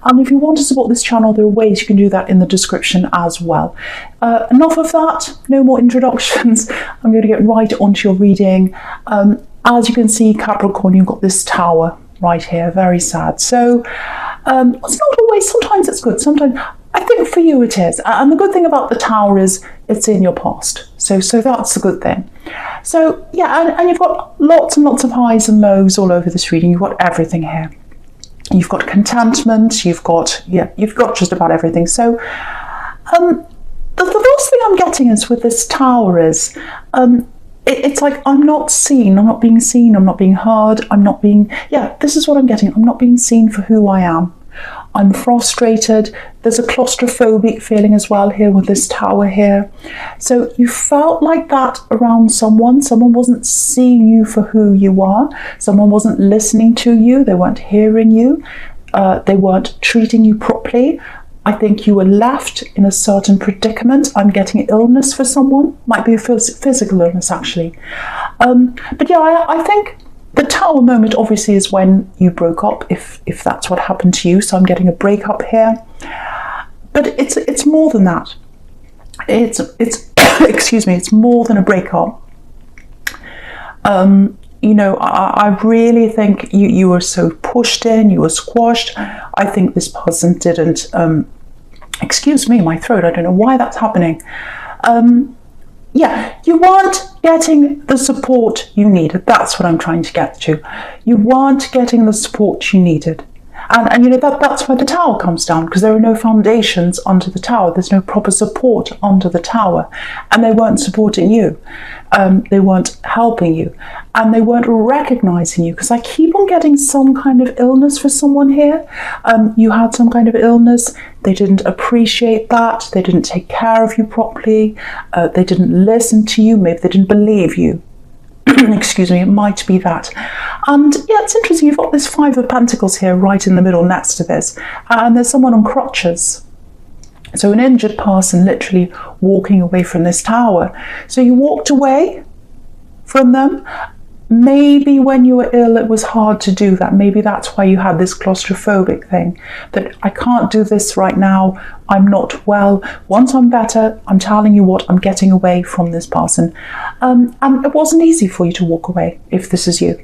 And if you want to support this channel, there are ways you can do that in the description as well. Enough of that, no more introductions. I'm going to get right onto your reading. As you can see, Capricorn, you've got this tower right here, very sad. So it's not always, sometimes it's good, sometimes I think for you it is. And the good thing about the tower is it's in your past. So that's a good thing. So yeah, and you've got lots and lots of highs and lows all over this reading. You've got everything here. You've got contentment, you've got just about everything. So the first thing I'm getting is with this tower is it's like I'm not seen, I'm not being seen, I'm not being heard, I'm not being, this is what I'm getting. I'm not being seen for who I am. I'm frustrated. There's a claustrophobic feeling as well here with this tower here. So you felt like that around someone. Someone wasn't seeing you for who you are. Someone wasn't listening to you. They weren't hearing you. They weren't treating you properly. I think you were left in a certain predicament. I'm getting illness for someone. Might be a physical illness actually. But yeah, I think the tower moment obviously is when you broke up, if that's what happened to you. So I'm getting a breakup here, but it's more than that. It's excuse me, it's more than a breakup. You know, I really think you were so pushed in, you were squashed. I think this person didn't, excuse me, my throat, I don't know why that's happening. Yeah, you weren't getting the support you needed. That's what I'm trying to get to. You weren't getting the support you needed. And you know, that's where the tower comes down, because there are no foundations under the tower. There's no proper support under the tower. And they weren't supporting you. They weren't helping you. And they weren't recognizing you, because I keep on getting some kind of illness for someone here. You had some kind of illness. They didn't appreciate that. They didn't take care of you properly. They didn't listen to you. Maybe they didn't believe you. Excuse me, it might be that. And yeah, it's interesting, you've got this Five of Pentacles here right in the middle next to this, and there's someone on crutches. So an injured person literally walking away from this tower. So you walked away from them. Maybe when you were ill, it was hard to do that. Maybe that's why you had this claustrophobic thing, that I can't do this right now. I'm not well. Once I'm better, I'm telling you what, I'm getting away from this person. And it wasn't easy for you to walk away, if this is you.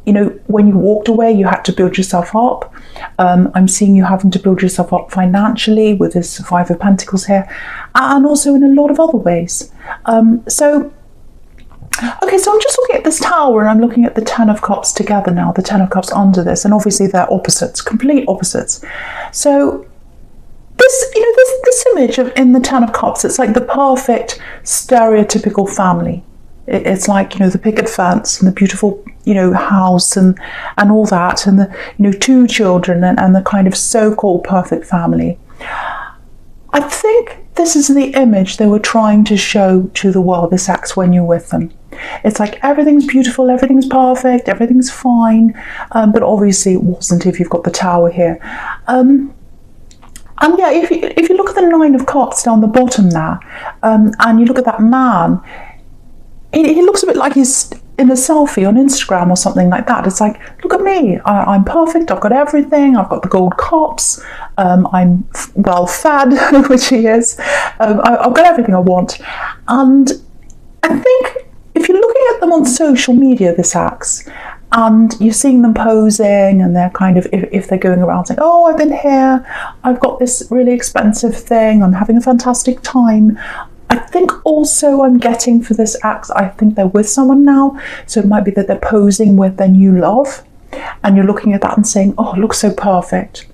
You know, when you walked away, you had to build yourself up. I'm seeing you having to build yourself up financially with this Five of Pentacles here, and also in a lot of other ways. Okay, so I'm just looking at this tower and I'm looking at the Ten of Cups together now, the Ten of Cups under this, and obviously they're opposites, complete opposites. So this, you know, this image of in the Ten of Cups, it's like the perfect stereotypical family. It's like, you know, the picket fence and the beautiful, you know, house and all that, and the, you know, two children and the kind of so-called perfect family. I think this is the image they were trying to show to the world, this ex, when you're with them. It's like everything's beautiful, everything's perfect, everything's fine, but obviously it wasn't if you've got the tower here. And yeah, if you look at the Nine of Cups down the bottom there, and you look at that man, he looks a bit like he's in a selfie on Instagram or something like that. It's like, look at me, I'm perfect, I've got everything, I've got the gold cups, I'm well fed, which he is, I've got everything I want. And I think if you're looking at them on social media, this ex, and you're seeing them posing, and they're kind of, if they're going around saying, oh, I've been here, I've got this really expensive thing, I'm having a fantastic time, I think also I'm getting for this ex, I think they're with someone now. So it might be that they're posing with their new love, and you're looking at that and saying, oh, it looks so perfect.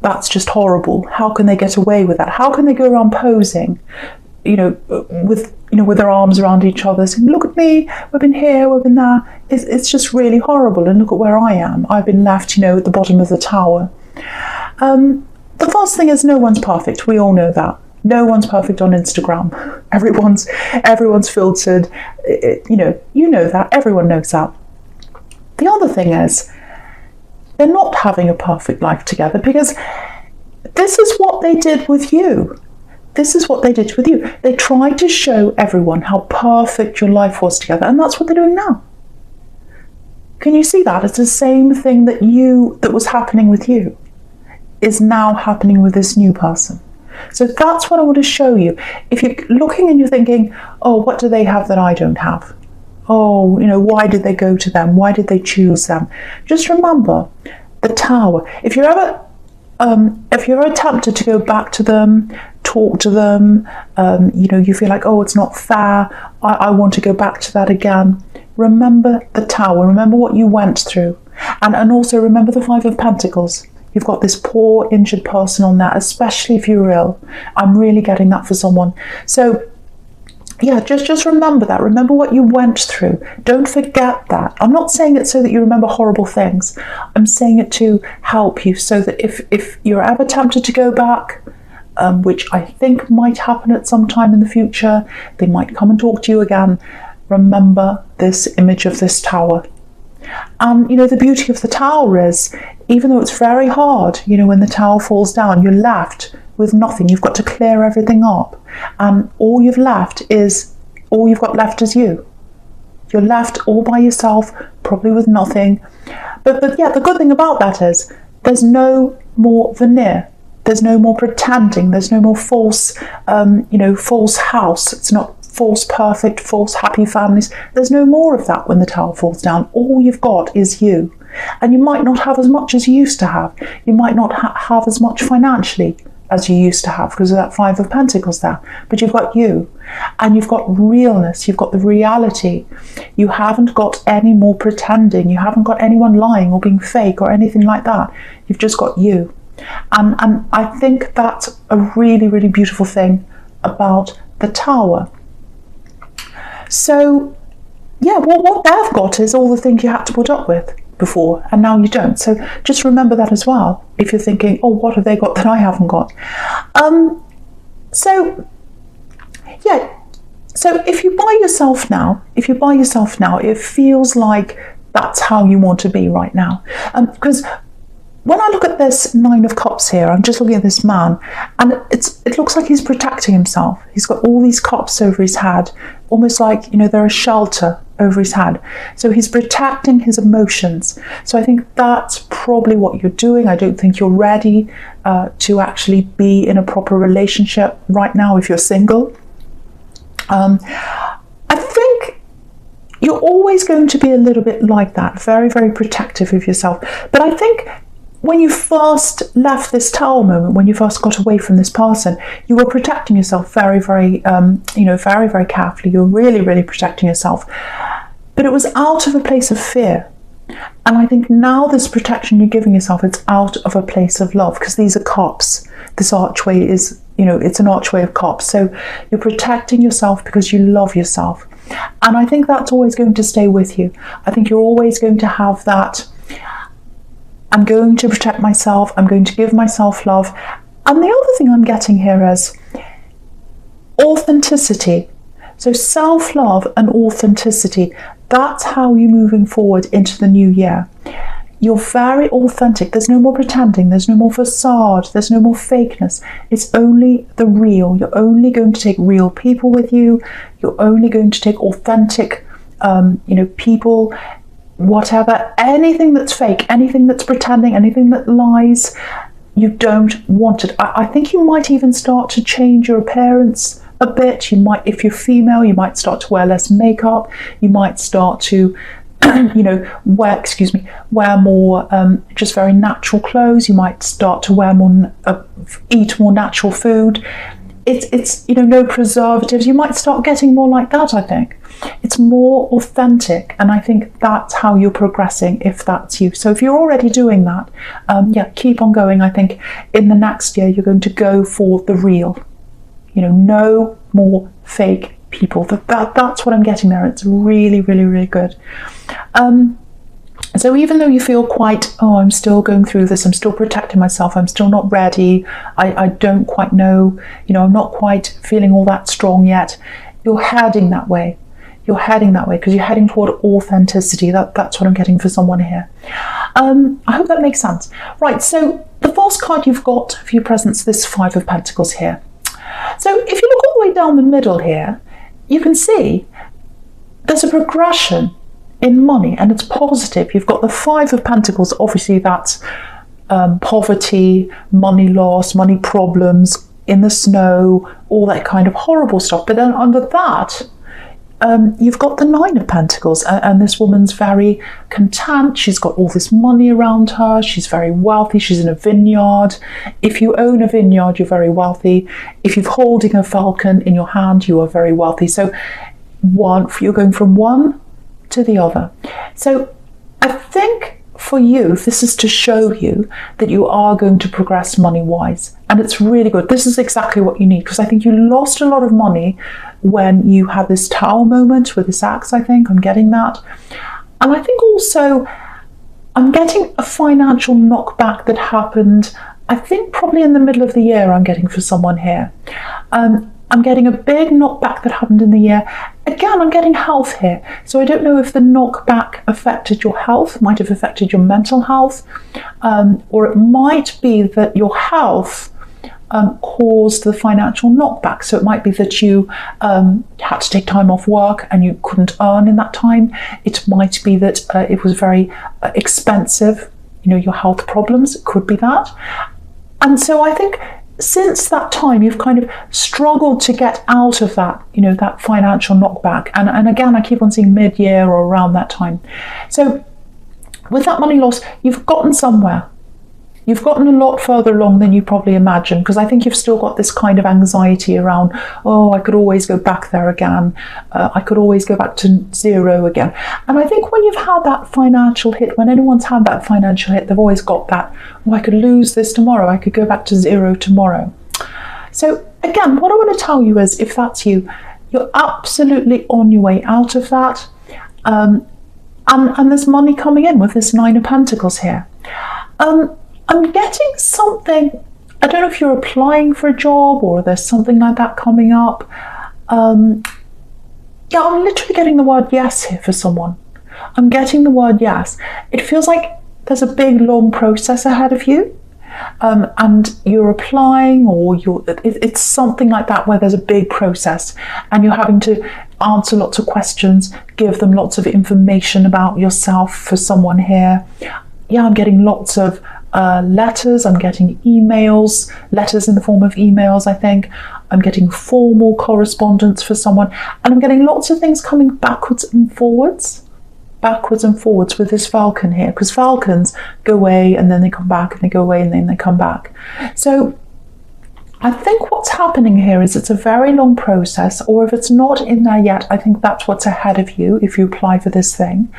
That's just horrible. How can they get away with that? How can they go around posing, you know, with their arms around each other, saying, look at me, we've been here, we've been there. It's just really horrible. And look at where I am. I've been left, you know, at the bottom of the tower. The first thing is, no one's perfect. We all know that. No one's perfect on Instagram. Everyone's filtered. You know that. Everyone knows that. The other thing is, they're not having a perfect life together, because this is what they did with you. This is what they did with you. They tried to show everyone how perfect your life was together, and that's what they're doing now. Can you see that? It's the same thing that was happening with you. is now happening with this new person. So that's what I want to show you. If you're looking and you're thinking, oh, what do they have that I don't have? Oh, why did they go to them? Why did they choose them? Just remember the Tower. If you're ever tempted to go back to them, talk to them, you feel like, oh, it's not fair, I want to go back to that again. Remember the Tower. Remember what you went through. And also remember the Five of Pentacles. You've got this poor injured person on there, especially if you're ill. I'm really getting that for someone. So yeah, just remember that. Remember what you went through. Don't forget that. I'm not saying it so that you remember horrible things. I'm saying it to help you so that if you're ever tempted to go back, which I think might happen at some time in the future, they might come and talk to you again. Remember this image of this Tower. And the beauty of the Tower is, even though it's very hard, when the Tower falls down, you're left with nothing. You've got to clear everything up, and all you've got left is you. You're left all by yourself, probably with nothing. But yeah, the good thing about that is there's no more veneer. There's no more pretending. There's no more false, false house. It's not false perfect, false happy families. There's no more of that when the Tower falls down. All you've got is you. And you might not have as much as you used to have. You might not have as much financially as you used to have because of that Five of Pentacles there. But you've got you. And you've got realness. You've got the reality. You haven't got any more pretending. You haven't got anyone lying or being fake or anything like that. You've just got you. And I think that's a really, really beautiful thing about the Tower. So, yeah, what they've got is all the things you had to put up with before, and now you don't. So just remember that as well, if you're thinking, oh, what have they got that I haven't got? So if you buy yourself now, it feels like that's how you want to be right now. Because when I look at this Nine of Cups here, I'm just looking at this man, and it looks like he's protecting himself. He's got all these cups over his head, almost like, they're a shelter over his head. So he's protecting his emotions. So I think that's probably what you're doing. I don't think you're ready to actually be in a proper relationship right now if you're single. I think you're always going to be a little bit like that, very, very protective of yourself. But I think when you first left this Tower moment, when you first got away from this person, you were protecting yourself very, very, very, very carefully. You were really, really protecting yourself. But it was out of a place of fear. And I think now this protection you're giving yourself, it's out of a place of love, because these are cups. This archway is, it's an archway of cups. So you're protecting yourself because you love yourself. And I think that's always going to stay with you. I think you're always going to have that, I'm going to protect myself, I'm going to give myself love. And the other thing I'm getting here is authenticity. So self-love and authenticity, that's how you're moving forward into the new year. You're very authentic. There's no more pretending. There's no more facade. There's no more fakeness. It's only the real. You're only going to take real people with you. You're only going to take authentic, people, whatever. Anything that's fake, anything that's pretending, anything that lies, you don't want it. I think you might even start to change your appearance a bit. You might, if you're female, you might start to wear less makeup. You might start to wear more just very natural clothes. You might start to wear more, eat more natural food. It's no preservatives. You might start getting more like that. I think it's more authentic, and I think that's how you're progressing if that's you. So if you're already doing that, keep on going. I think in the next year you're going to go for the real. No more fake people. That's what I'm getting there. It's really, really, really good. So even though you feel quite, I'm still going through this, I'm still protecting myself, I'm still not ready, I don't quite know, I'm not quite feeling all that strong yet, you're heading that way. You're heading that way because you're heading toward authenticity. That's what I'm getting for someone here. I hope that makes sense. Right, so the first card you've got for your presence, this Five of Pentacles here. So if you look all the way down the middle here, you can see there's a progression in money, and it's positive. You've got the Five of Pentacles. Obviously that's poverty, money loss, money problems, in the snow, all that kind of horrible stuff. But then under that, you've got the Nine of Pentacles, and this woman's very content. She's got all this money around her. She's very wealthy. She's in a vineyard. If you own a vineyard, you're very wealthy. If you're holding a falcon in your hand, you are very wealthy. So you're going from one to the other. So I think for you, this is to show you that you are going to progress money-wise. And it's really good. This is exactly what you need, because I think you lost a lot of money when you had this Tower moment with this axe, I think. I'm getting that. And I think also I'm getting a financial knockback that happened, I think probably in the middle of the year. I'm getting for someone here. I'm getting a big knockback that happened in the year. Again, I'm getting health here. So I don't know if the knockback affected your health, might have affected your mental health, or it might be that your health caused the financial knockback. So it might be that you had to take time off work and you couldn't earn in that time. It might be that it was very expensive, your health problems. It could be that. And so I think since that time, you've kind of struggled to get out of that, that financial knockback. And again, I keep on seeing mid-year or around that time. So with that money loss, you've gotten somewhere. You've gotten a lot further along than you probably imagined, because I think you've still got this kind of anxiety around, oh, I could always go back there again. I could always go back to zero again. And I think when you've had that financial hit, when anyone's had that financial hit, they've always got that, oh, I could lose this tomorrow. I could go back to zero tomorrow. So again, what I want to tell you is, if that's you, you're absolutely on your way out of that. And there's money coming in with this Nine of Pentacles here. I'm getting something, I don't know if you're applying for a job or there's something like that coming up. I'm literally getting the word yes here for someone. I'm getting the word yes. It feels like there's a big, long process ahead of you. And you're applying, or it's something like that where there's a big process and you're having to answer lots of questions, give them lots of information about yourself for someone here. I'm getting lots of letters, I'm getting emails, letters in the form of emails, I think. I'm getting formal correspondence for someone, and I'm getting lots of things coming backwards and forwards with this falcon here, because falcons go away and then they come back, and they go away and then they come back. So I think what's happening here is it's a very long process, or if it's not in there yet, I think that's what's ahead of you if you apply for this thing.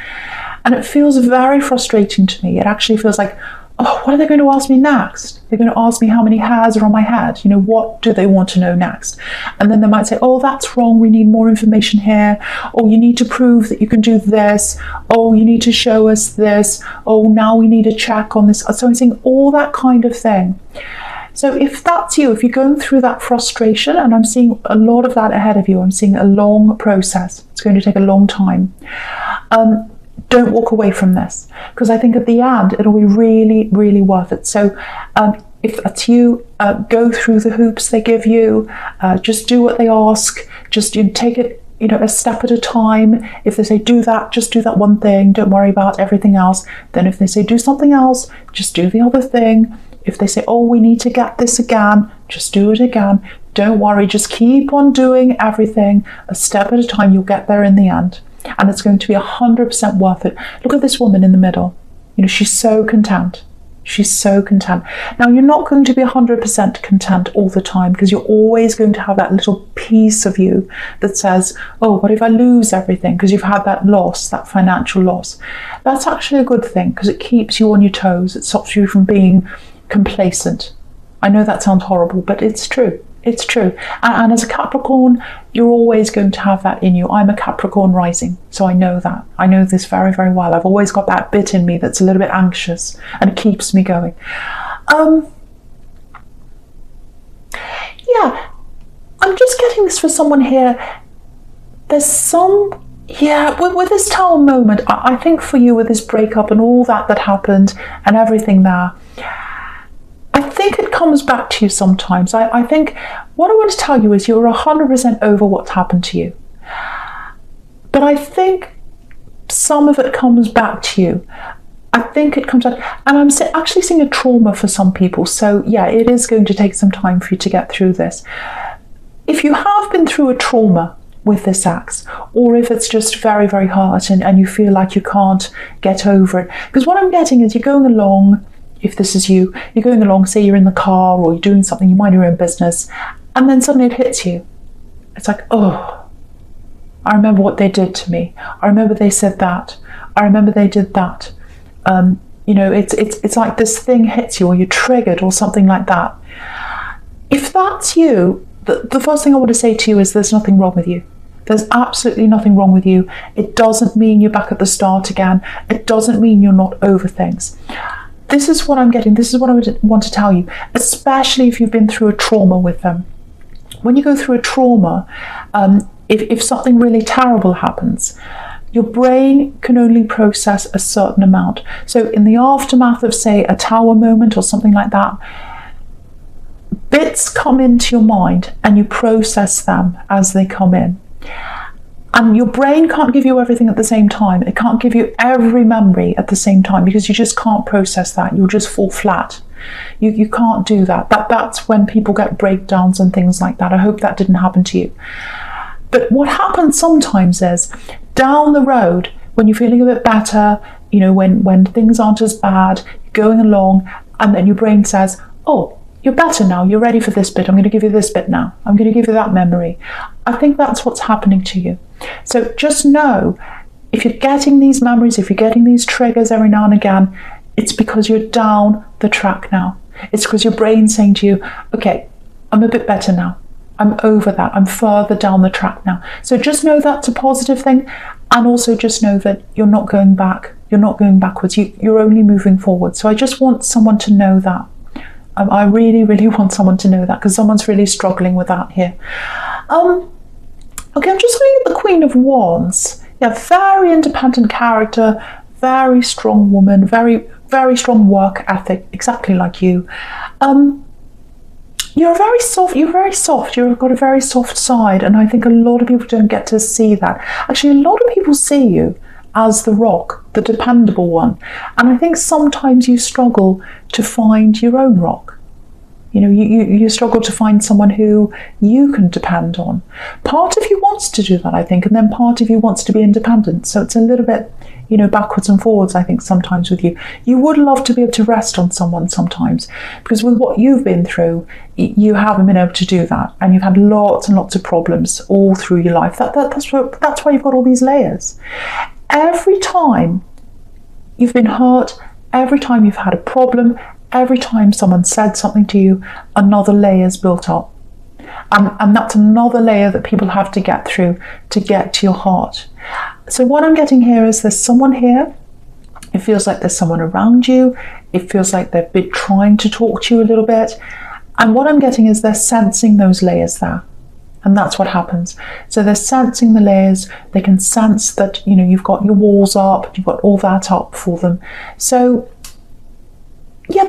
And it feels very frustrating to me. It actually feels like, oh, what are they going to ask me next? They're going to ask me how many hairs are on my head. What do they want to know next? And then they might say, oh, that's wrong. We need more information here. Oh, you need to prove that you can do this. Oh, you need to show us this. Oh, now we need a check on this. So I'm seeing all that kind of thing. So if that's you, if you're going through that frustration, and I'm seeing a lot of that ahead of you, I'm seeing a long process. It's going to take a long time. Don't walk away from this, because I think at the end it'll be really, really worth it. So if that's you, go through the hoops they give you, just do what they ask, just take it a step at a time. If they say do that, just do that one thing, don't worry about everything else. Then if they say do something else, just do the other thing. If they say, oh, we need to get this again, just do it again. Don't worry, just keep on doing everything a step at a time. You'll get there in the end. And it's going to be 100% worth it. Look at this woman in the middle. She's so content. She's so content. Now, you're not going to be 100% content all the time, because you're always going to have that little piece of you that says, oh, what if I lose everything? Because you've had that loss, that financial loss. That's actually a good thing, because it keeps you on your toes. It stops you from being complacent. I know that sounds horrible, but it's true. It's true. And as a Capricorn, you're always going to have that in you. I'm a Capricorn rising, so I know that. I know this very, very well. I've always got that bit in me that's a little bit anxious, and it keeps me going. I'm just getting this for someone here. There's some, with this Tower moment, I think for you, with this breakup and all that happened and everything there, I think it comes back to you sometimes. I think what I want to tell you is you're 100% over what's happened to you. But I think some of it comes back to you. I think it comes out, and I'm actually seeing a trauma for some people. So yeah, it is going to take some time for you to get through this. If you have been through a trauma with this axe, or if it's just very, very hard and you feel like you can't get over it, because what I'm getting is you're going along, if this is you, you're going along, say you're in the car or you're doing something, you mind your own business, and then suddenly it hits you. It's like, oh, I remember what they did to me. I remember they said that. I remember they did that. It's like this thing hits you, or you're triggered or something like that. If that's you, the first thing I want to say to you is there's nothing wrong with you. There's absolutely nothing wrong with you. It doesn't mean you're back at the start again. It doesn't mean you're not over things. This is what I'm getting. This is what I would want to tell you, especially if you've been through a trauma with them. When you go through a trauma, if something really terrible happens, your brain can only process a certain amount. So in the aftermath of, say, a tower moment or something like that, bits come into your mind and you process them as they come in. And your brain can't give you everything at the same time. It can't give you every memory at the same time, because you just can't process that. You'll just fall flat. You can't do that. That's when people get breakdowns and things like that. I hope that didn't happen to you. But what happens sometimes is, down the road, when you're feeling a bit better, when things aren't as bad, you're going along, and then your brain says, oh, you're better now, you're ready for this bit, I'm going to give you this bit now, I'm going to give you that memory. I think that's what's happening to you. So just know, if you're getting these memories, if you're getting these triggers every now and again, it's because you're down the track now. It's because your brain's saying to you, okay, I'm a bit better now. I'm over that. I'm further down the track now. So just know that's a positive thing. And also just know that you're not going back. You're not going backwards. You're only moving forward. So I just want someone to know that. I really, really want someone to know that, because someone's really struggling with that here. Okay, I'm just looking at the Queen of Wands. Yeah, very independent character, very strong woman, very, very strong work ethic, exactly like you. You're very soft. You've got a very soft side, and I think a lot of people don't get to see that. Actually, a lot of people see you as the rock, the dependable one, and I think sometimes you struggle to find your own rock. You struggle to find someone who you can depend on. Part of you wants to do that, I think, and then part of you wants to be independent. So it's a little bit, backwards and forwards, I think, sometimes with you. You would love to be able to rest on someone sometimes, because with what you've been through, you haven't been able to do that, and you've had lots and lots of problems all through your life. That's why you've got all these layers. Every time you've been hurt, every time you've had a problem, every time someone said something to you, another layer is built up. And that's another layer that people have to get through to get to your heart. So what I'm getting here is there's someone here. It feels like there's someone around you. It feels like they've been trying to talk to you a little bit. And what I'm getting is they're sensing those layers there. And that's what happens. So they're sensing the layers. They can sense that, you've got your walls up, you've got all that up for them. So yeah,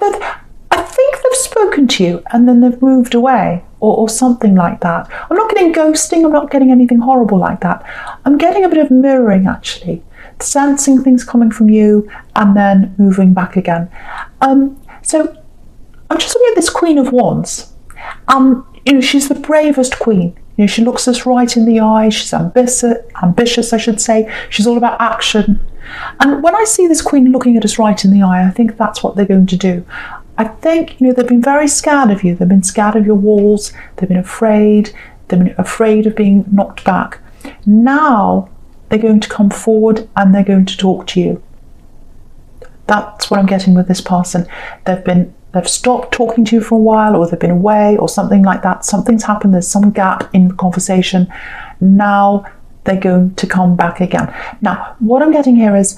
I think they've spoken to you and then they've moved away, or something like that. I'm not getting ghosting, I'm not getting anything horrible like that. I'm getting a bit of mirroring, actually. Sensing things coming from you and then moving back again. So I'm just looking at this Queen of Wands. She's the bravest queen. She looks us right in the eye. She's ambitious, I should say. She's all about action. And when I see this queen looking at us right in the eye, I think that's what they're going to do. I think, they've been very scared of you. They've been scared of your walls. They've been afraid. They've been afraid of being knocked back. Now they're going to come forward and they're going to talk to you. That's what I'm getting with this person. They've stopped talking to you for a while, or they've been away, or something like that. Something's happened. There's some gap in the conversation. Now they're going to come back again. Now, what I'm getting here is,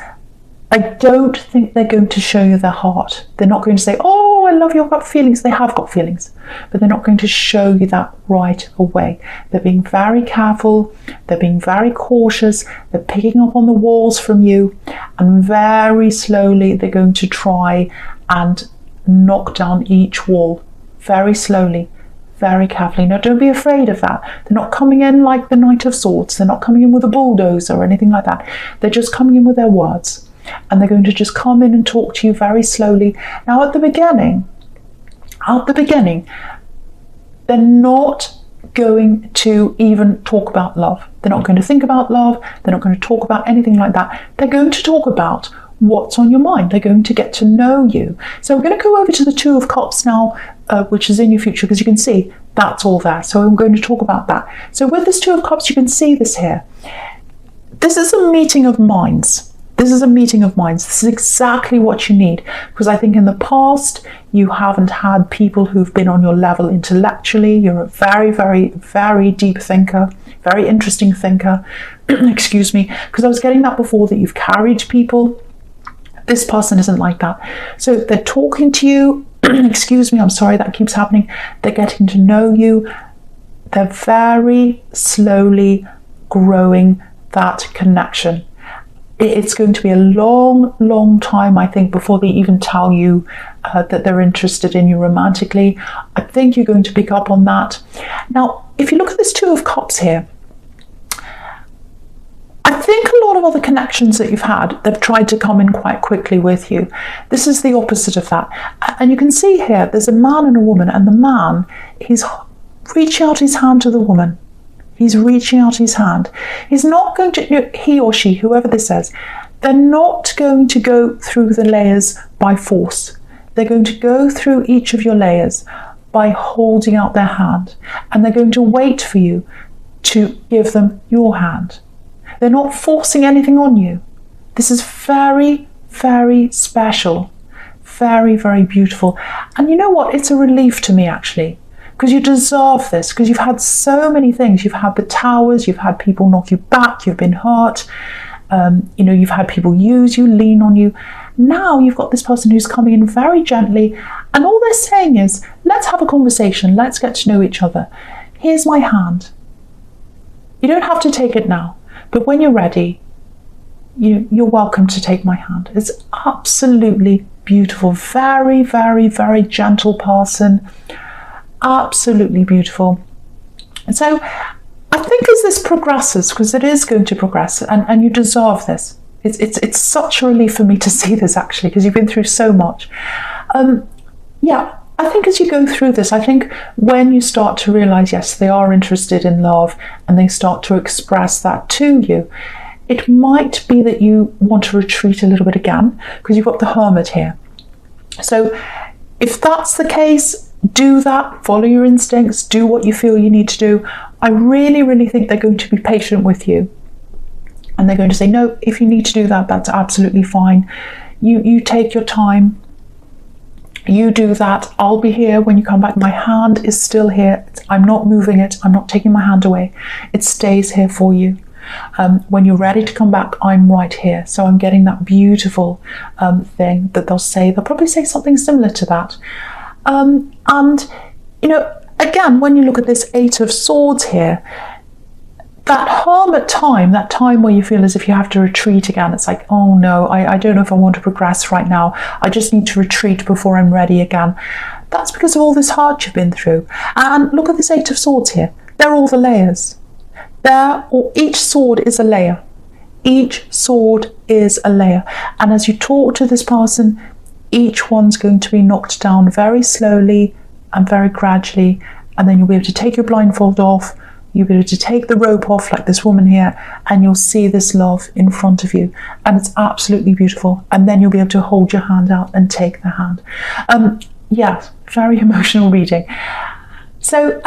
I don't think they're going to show you their heart. They're not going to say, oh, I love you, I've got feelings. They have got feelings, but they're not going to show you that right away. They're being very careful. They're being very cautious. They're picking up on the walls from you, and very slowly they're going to try and knock down each wall, very slowly, very carefully. Now, don't be afraid of that. They're not coming in like the Knight of Swords. They're not coming in with a bulldozer or anything like that. They're just coming in with their words. and they're going to just come in and talk to you very slowly. Now, at the beginning, they're not going to even talk about love. They're not going to think about love. They're not going to talk about anything like that. They're going to talk about what's on your mind. They're going to get to know you. So we're going to go over to the Two of Cups now, which is in your future, because you can see that's all there. So I'm going to talk about that. So with this Two of Cups, you can see this here. This is a meeting of minds. This is a meeting of minds. This is exactly what you need, because I think in the past you haven't had people who've been on your level intellectually. You're a very, very, very deep thinker, very interesting thinker. Excuse me, because I was getting that before, that you've carried people. This person isn't like that. So they're talking to you. Excuse me, I'm sorry that keeps happening. They're getting to know you. They're very slowly growing that connection. It's going to be a long, long time, I think, before they even tell you that they're interested in you romantically. I think you're going to pick up on that. Now, if you look at this Two of Cups here, I think a lot of other connections that you've had, they've tried to come in quite quickly with you. This is the opposite of that. And you can see here, there's a man and a woman, and the man, he's reaching out his hand to the woman. He's reaching out his hand. He's not going to, he or she, whoever this is, they're not going to go through the layers by force. They're going to go through each of your layers by holding out their hand. And they're going to wait for you to give them your hand. They're not forcing anything on you. This is very, very special. Very, very beautiful. And you know what? It's a relief to me, actually. Because you deserve this, because you've had so many things. You've had the towers, you've had people knock you back, you've been hurt, you've had people use you, lean on you. Now you've got this person who's coming in very gently, and all they're saying is, let's have a conversation, let's get to know each other. Here's my hand. You don't have to take it now, but when you're ready, you're welcome to take my hand. It's absolutely beautiful. Very, very, very gentle person. Absolutely beautiful. And so I think as this progresses, because it is going to progress, and you deserve this. It's such a relief for me to see this, actually, because you've been through so much. I think as you go through this, I think when you start to realize, yes, they are interested in love, and they start to express that to you, it might be that you want to retreat a little bit again, because you've got the Hermit here. So if that's the case, do that, follow your instincts, do what you feel you need to do. I really, really think they're going to be patient with you. And they're going to say, no, if you need to do that, that's absolutely fine. You take your time. You do that. I'll be here when you come back. My hand is still here. I'm not moving it. I'm not taking my hand away. It stays here for you. When you're ready to come back, I'm right here. So I'm getting that beautiful thing that they'll say. They'll probably say something similar to that. Again, when you look at this Eight of Swords here, that Hermit time, that time where you feel as if you have to retreat again, it's like, oh no, I don't know if I want to progress right now. I just need to retreat before I'm ready again. That's because of all this hurt you've been through. And look at this Eight of Swords here. They're all the layers. Each sword is a layer. Each sword is a layer. And as you talk to this person, each one's going to be knocked down very slowly and very gradually, and then you'll be able to take your blindfold off, you'll be able to take the rope off like this woman here, and you'll see this love in front of you, and it's absolutely beautiful. And then you'll be able to hold your hand out and take the hand. Very emotional reading. So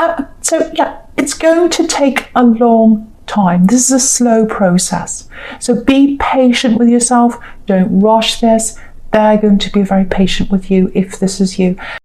it's going to take a long time. This is a slow process, so be patient with yourself. Don't rush this. They're going to be very patient with you if this is you.